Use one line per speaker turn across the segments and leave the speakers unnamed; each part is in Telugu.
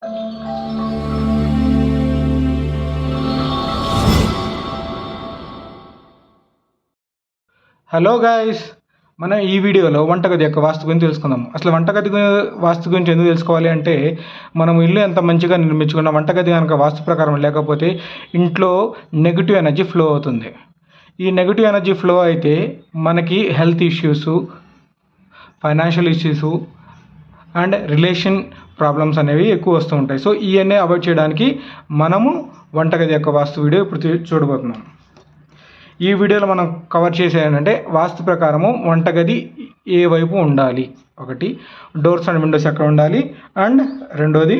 హలో గాయ్స్, మనం ఈ వీడియోలో వంటగది యొక్క వాస్తు గురించి తెలుసుకుందాం. అసలు వంటగది వాస్తు గురించి ఎందుకు తెలుసుకోవాలి అంటే, మనం ఇల్లు ఎంత మంచిగా నిర్మించుకున్న వంటగది కనుక వాస్తు ప్రకారం లేకపోతే ఇంట్లో నెగిటివ్ ఎనర్జీ ఫ్లో అవుతుంది. ఈ నెగిటివ్ ఎనర్జీ ఫ్లో అయితే మనకి health issues, financial issues and relation problems అనేవి ఎక్కువ వస్తూ ఉంటాయి. సో ఇవన్నీ అవాయిడ్ చేయడానికి మనము వంటగది యొక్క వాస్తు వీడియో ఇప్పుడు చూడబోతున్నాం. ఈ వీడియోలో మనం కవర్ చేసేదంటే వాస్తు ప్రకారము వంటగది ఏ వైపు ఉండాలి, ఒకటి డోర్స్ అండ్ విండోస్ ఎక్కడ ఉండాలి, అండ్ రెండోది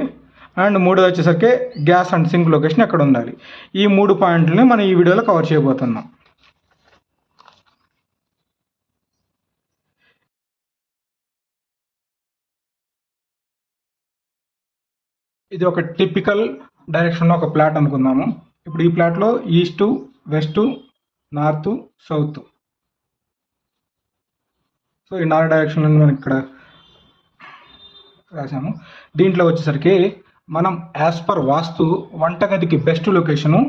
అండ్ మూడోది వచ్చేసరికి గ్యాస్ అండ్ సింక్ లొకేషన్ ఎక్కడ ఉండాలి. ఈ 3 పాయింట్లని మనం ఈ వీడియోలో కవర్ చేయబోతున్నాం. ఇది ఒక టిపికల్ డైరెక్షన్లో ఒక ప్లాట్ అనుకుందాము. ఇప్పుడు ఈ ప్లాట్లో east, west, north, south. So ఈ 4 డైరెక్షన్లో మనం ఇక్కడ రాసాము. దీంట్లో వచ్చేసరికి మనం యాజ్ పర్ వాస్తు వంటగదికి బెస్ట్ లొకేషను,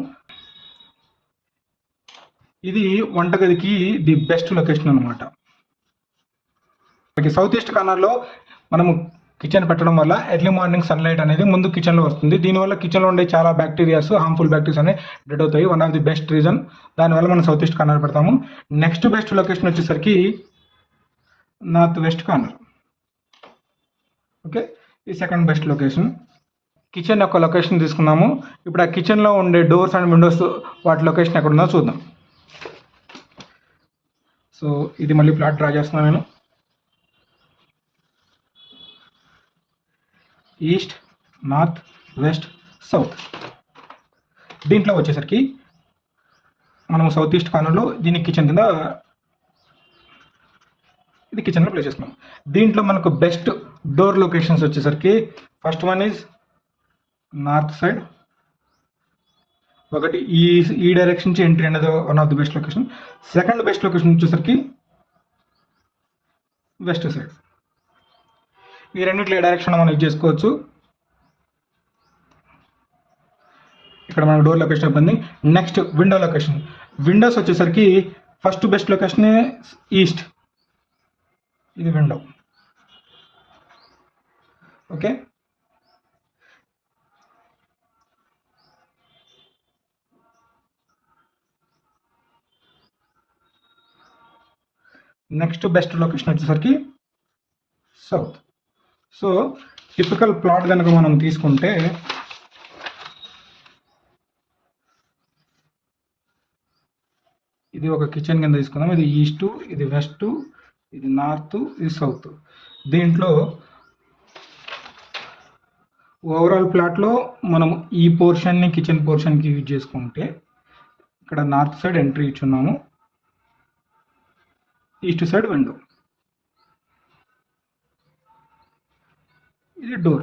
ఇది వంటగదికి ది బెస్ట్ లొకేషన్ అనమాట. సౌత్ ఈస్ట్ కార్నర్లో మనము కిచెన్ పెట్టడం వల్ల ఎర్లీ మార్నింగ్ సన్లైట్ అనేది ముందు కిచెన్లో వస్తుంది. దీనివల్ల కిచెన్లో ఉండే చాలా బ్యాక్టీరియాస్, హార్మ్ఫుల్ బ్యాక్టీరియాస్ అనేవి డెడ్ అవుతాయి. One of the best reason. దానివల్ల మనం సౌత్ ఈస్ట్ కార్నర్ పెడతాము. నెక్స్ట్ బెస్ట్ లొకేషన్ వచ్చేసరికి నార్త్ వెస్ట్ కార్నర్. ఓకే, ఈ సెకండ్ బెస్ట్ లొకేషన్. కిచెన్ యొక్క లొకేషన్ తీసుకున్నాము. ఇప్పుడు ఆ కిచెన్లో ఉండే డోర్స్ అండ్ విండోస్ వాటి లొకేషన్ ఎక్కడ ఉందో చూద్దాం. సో ఇది మళ్ళీ ప్లాట్ డ్రా చేస్తున్నాను నేను. East, north, west, south. దీంట్లో వచ్చేసరికి మనం సౌత్ ఈస్ట్ కార్నర్లో దీని కిచెన్ కింద ఇది కిచెన్లో ప్లేస్ చేస్తున్నాం. దీంట్లో మనకు బెస్ట్ డోర్ లొకేషన్స్ వచ్చేసరికి first one is north side. ఒకటి ఈ డైరెక్షన్ నుంచి ఎంట్రీ అనేది one of the best location. Second best location వచ్చేసరికి వెస్ట్ సైడ్. ఈ రెండింటిలో డైరెక్షన్ మనం యూజ్ చేసుకోవచ్చు. ఇక్కడ మనకు డోర్ లొకేషన్ అయిపోయింది. Next window location. విండోస్ వచ్చేసరికి ఫస్ట్ బెస్ట్ లొకేషన్ ఈస్ట్. ఇది window. Okay, next best location వచ్చేసరికి సౌత్. సో టిపికల్ ప్లాట్ కనుక మనం తీసుకుంటే ఇది ఒక కిచెన్ కింద తీసుకుందాం. ఇది ఈస్టు, ఇది వెస్టు, ఇది నార్త్, ఇది సౌత్. దీంట్లో ఓవరాల్ ప్లాట్లో మనం ఈ పోర్షన్ని కిచెన్ పోర్షన్కి యూజ్ చేసుకుంటే ఇక్కడ నార్త్ సైడ్ ఎంట్రీ ఇచ్చున్నాము, ఈస్ట్ సైడ్ విండో, ఇది door.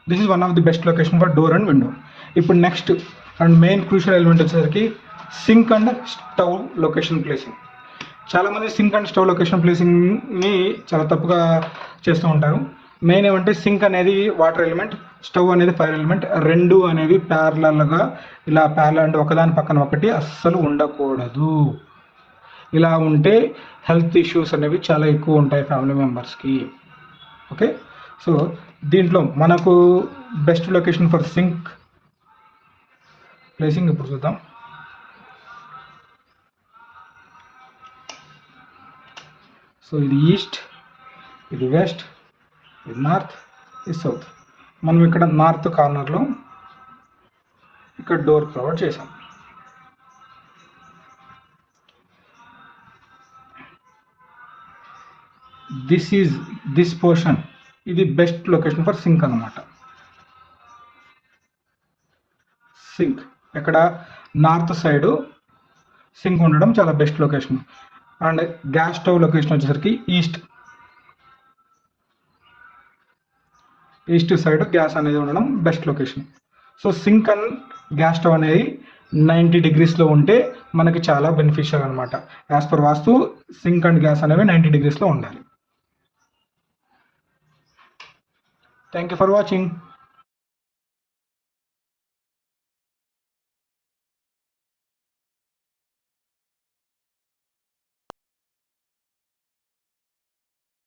This is one of the best location for door and window. ఇప్పుడు next and main crucial element వచ్చేసరికి sink and stove location placing. చాలామంది సింక్ అండ్ స్టవ్ లొకేషన్ ప్లేసింగ్ని చాలా తప్పుగా చేస్తూ ఉంటారు. మెయిన్ ఏమంటే సింక్ అనేది వాటర్ ఎలిమెంట్, స్టవ్ అనేది ఫైర్ ఎలిమెంట్. రెండు అనేవి ప్యారలల్గా ఇలా ప్యారల్ అంటే ఒకదాని పక్కన ఒకటి అస్సలు ఉండకూడదు. ఇలా ఉంటే హెల్త్ ఇష్యూస్ అనేవి చాలా ఎక్కువ ఉంటాయి ఫ్యామిలీ మెంబర్స్కి. ఓకే, సో దీంట్లో మనకు best location for sink placing ఇప్పుడు చూద్దాం. సో ఇది ఈస్ట్, ఇది వెస్ట్, ఇది నార్త్, ఇది సౌత్. మనం ఇక్కడ నార్త్ కార్నర్లో ఇక్కడ డోర్ ప్రొవైడ్ చేసాం. దిస్ పోర్షన్ ఇది బెస్ట్ లొకేషన్ ఫర్ సింక్ అన్నమాట. సింక్ ఇక్కడ నార్త్ సైడ్ సింక్ ఉండడం చాలా best location. And gas stove location వచ్చేసరికి ఈస్ట్ సైడ్ గ్యాస్ అనేది ఉండడం best location. So sink and gas stove అనేది 90 degreesలో ఉంటే మనకి చాలా బెనిఫిషియల్ అనమాట. As per vastu sink and gas అనేవి 90 degreesలో ఉండాలి. Thank you for watching.